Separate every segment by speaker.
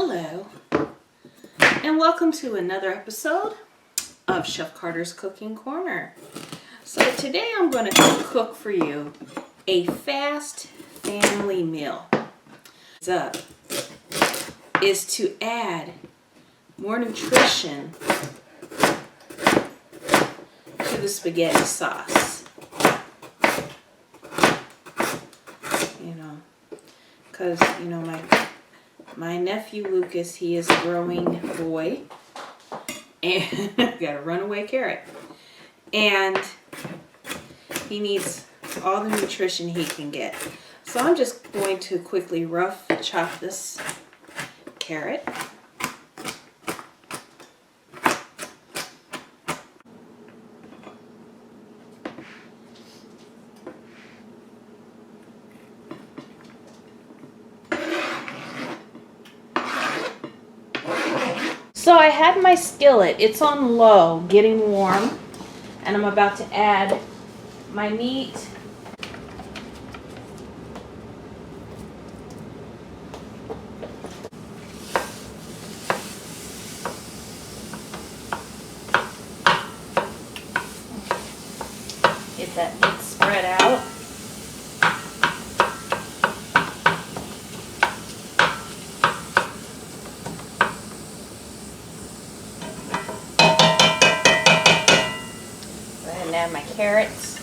Speaker 1: Hello, and welcome to another episode of Chef Carter's Cooking Corner. So today I'm going to cook for you a fast family meal. What's up is to add more nutrition to the spaghetti sauce. Because, my nephew Lucas, he is a growing boy, and got a runaway carrot, and he needs all the nutrition he can get. So I'm just going to quickly rough chop this carrot. So I had my skillet, it's on low, getting warm, and I'm about to add my meat. Get that meat spread out. Add my carrots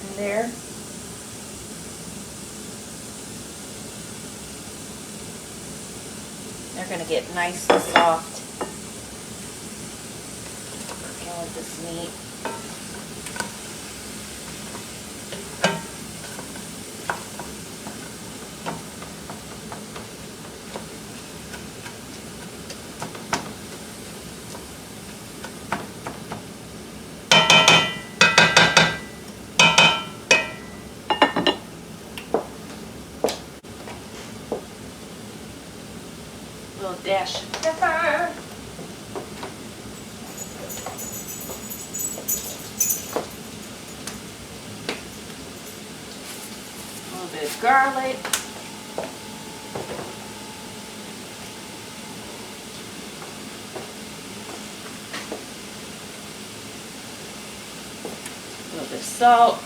Speaker 1: in there. They're going to get nice and soft cooking with this meat. Little dash of pepper. A little bit of garlic. A little bit of salt.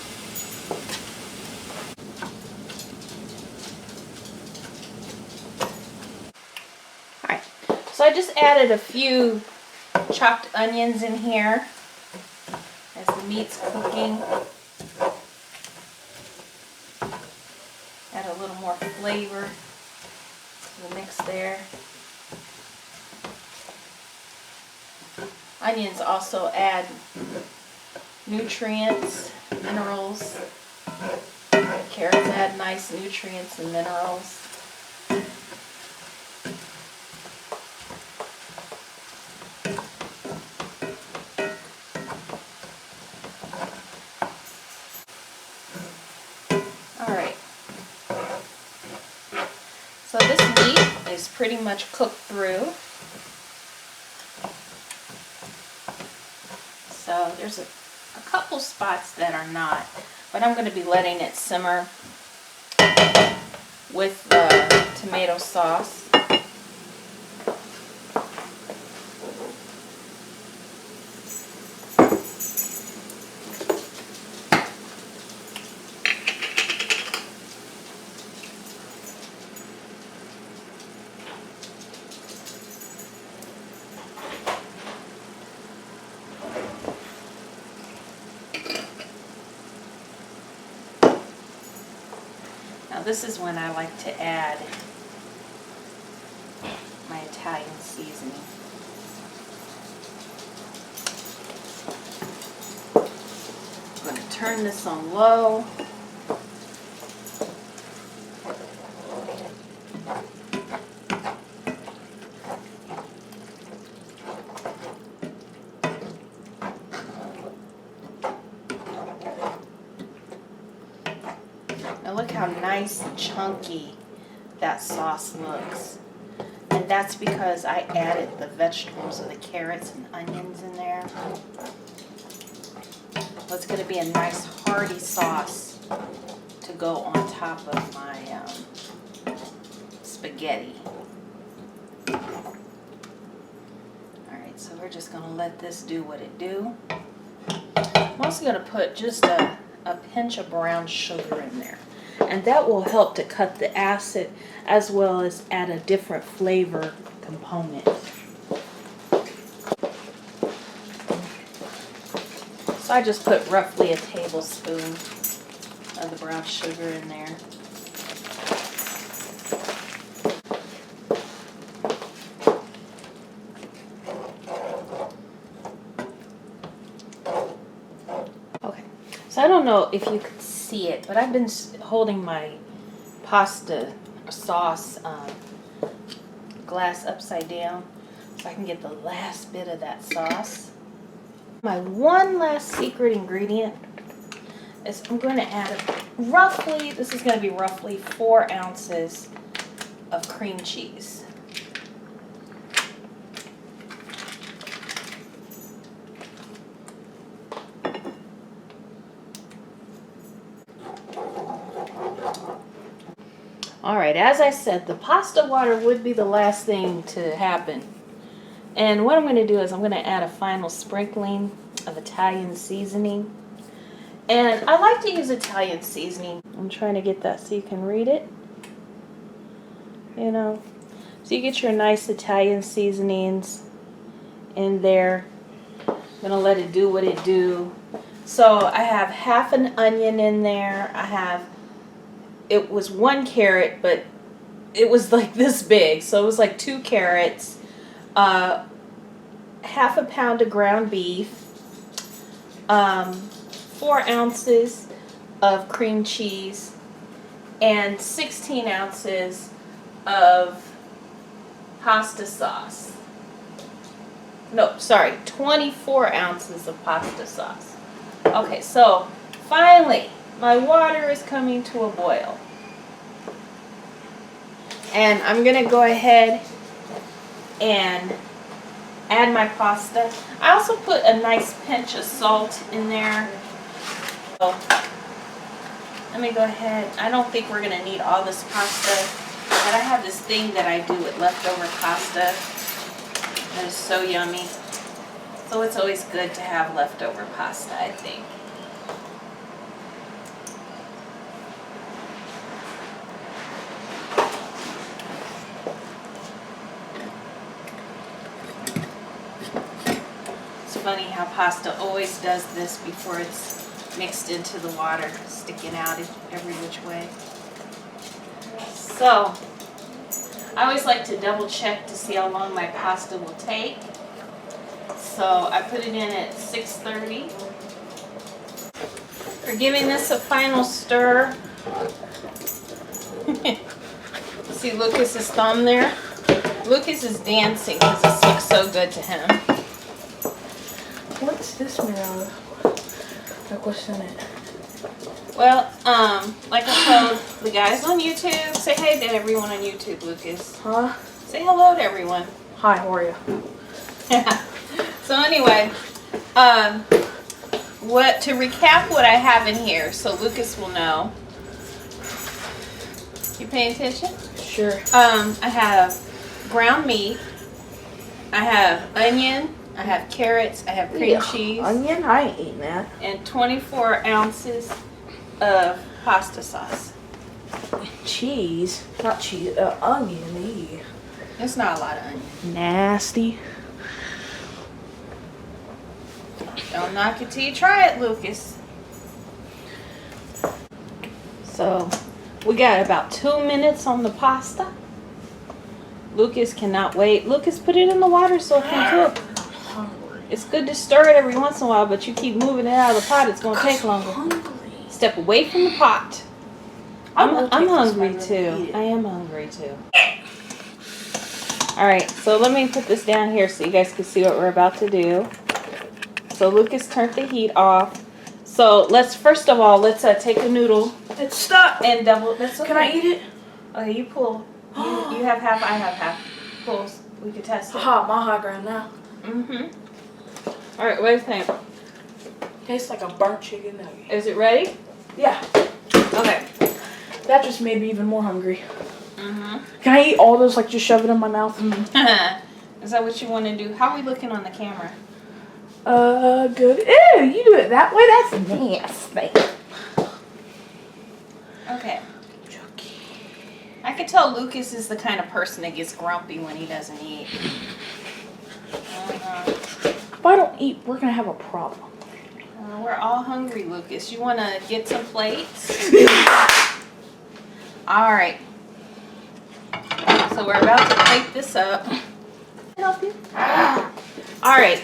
Speaker 1: So I just added a few chopped onions in here as the meat's cooking. Add a little more flavor to the mix there. Onions also add nutrients, minerals. Carrots add nice nutrients and minerals. Alright, so this meat is pretty much cooked through. So there's a couple spots that are not, but I'm going to be letting it simmer with the tomato sauce. Now this is when I like to add my Italian seasoning. I'm going to turn this on low. Now look how nice and chunky that sauce looks. And that's because I added the vegetables of the carrots and onions in there. So it's going to be a nice hearty sauce to go on top of my spaghetti. Alright, so we're just going to let this do what it do. I'm also going to put just a pinch of brown sugar in there. And that will help to cut the acid as well as add a different flavor component. So I just put roughly a tablespoon of the brown sugar in there. Okay, so I don't know if you could see it, but I've been holding my pasta sauce glass upside down so I can get the last bit of that sauce. My one last secret ingredient is I'm going to add roughly, this is going to be roughly 4 ounces of cream cheese. Alright, as I said, the pasta water would be the last thing to happen. And what I'm going to do is I'm going to add a final sprinkling of Italian seasoning. And I like to use Italian seasoning. I'm trying to get that so you can read it. You know, so you get your nice Italian seasonings in there. I'm going to let it do what it do. So I have half an onion in there. It was 1 carrot, but it was like this big. So it was like 2 carrots. Half a pound of ground beef, 4 ounces of cream cheese, and 16 ounces of pasta sauce. No, sorry, 24 ounces of pasta sauce. Okay, so finally, my water is coming to a boil. And I'm going to go ahead and add my pasta. I also put a nice pinch of salt in there. So let me go ahead. I don't think we're going to need all this pasta, but I have this thing that I do with leftover pasta that is so yummy. So it's always good to have leftover pasta, I think. Funny how pasta always does this before it's mixed into the water, sticking out every which way. So I always like to double check to see how long my pasta will take. So I put it in at 6:30. We're giving this a final stir. See Lucas's thumb there? Lucas is dancing because this looks so good to him.
Speaker 2: What's this made out of? Like, what's in it?
Speaker 1: Well, like I told the guys on YouTube, say hey to everyone on YouTube, Lucas.
Speaker 2: Huh?
Speaker 1: Say hello to everyone.
Speaker 2: Hi, how are you?
Speaker 1: Yeah. So anyway, to recap what I have in here, so Lucas will know. You paying attention?
Speaker 2: Sure.
Speaker 1: I have ground meat. I have onion. I have carrots, I have cream cheese.
Speaker 2: Onion? I ain't eating that.
Speaker 1: And 24 ounces of pasta sauce.
Speaker 2: Cheese? Not cheese, onion. Ew.
Speaker 1: It's not a lot of onion.
Speaker 2: Nasty.
Speaker 1: Don't knock it till you try it, Lucas. So, we got about 2 minutes on the pasta. Lucas cannot wait. Lucas, put it in the water so it can cook. It's good to stir it every once in a while, but you keep moving it out of the pot, it's going to take longer.
Speaker 2: Hungry.
Speaker 1: Step away from the pot. I'm hungry too.
Speaker 2: I
Speaker 1: am hungry too. Alright, so let me put this down here so you guys can see what we're about to do. So Lucas turned the heat off. So first of all, let's take a noodle.
Speaker 2: It's stuck.
Speaker 1: And double. That's okay.
Speaker 2: Can I eat it?
Speaker 1: Okay, you pull. You have half, I have half. Pull. We can test it.
Speaker 2: Hot, my high ground now.
Speaker 1: Mm-hmm. Alright, what do you think?
Speaker 2: Tastes like a burnt chicken nugget.
Speaker 1: Is it ready?
Speaker 2: Yeah.
Speaker 1: Okay.
Speaker 2: That just made me even more hungry. Can I eat all those, like, just shove it in my mouth?
Speaker 1: Is that what you want to do? How are we looking on the camera?
Speaker 2: Good. Ew, you do it that way? That's nasty.
Speaker 1: Okay. I can tell Lucas is the kind of person that gets grumpy when he doesn't eat.
Speaker 2: If I don't eat, we're gonna have a problem.
Speaker 1: We're all hungry, Lucas. You want to get some plates? All right. So we're about to plate this up. Can I help you? All right.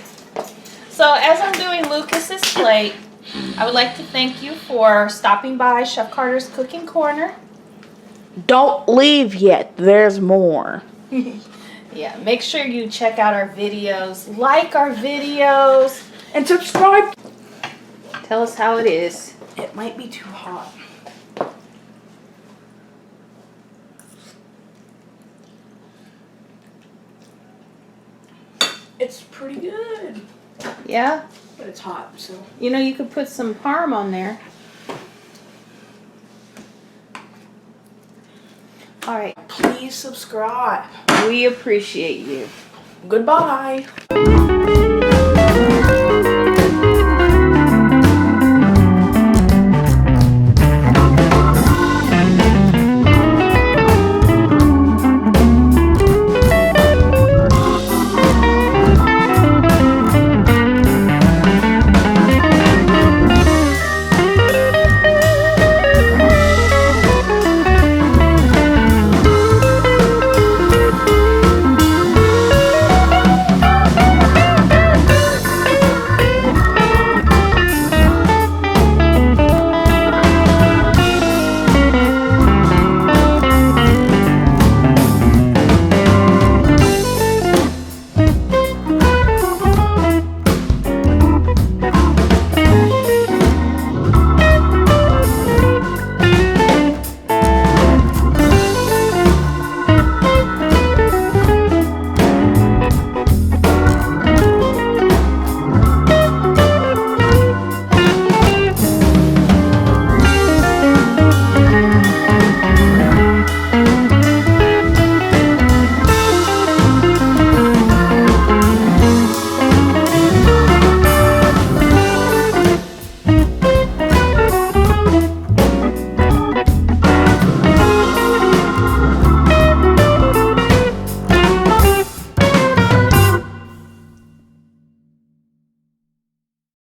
Speaker 1: So as I'm doing Lucas's plate, I would like to thank you for stopping by Chef Carter's Cooking Corner.
Speaker 2: Don't leave yet. There's more.
Speaker 1: Yeah, make sure you check out our videos, like our videos,
Speaker 2: And subscribe.
Speaker 1: tell us how it is.
Speaker 2: It might be too hot. It's pretty good.
Speaker 1: Yeah?
Speaker 2: But it's hot, so.
Speaker 1: You know, you could put some parm on there. All right.
Speaker 2: Please subscribe.
Speaker 1: We appreciate you.
Speaker 2: Goodbye.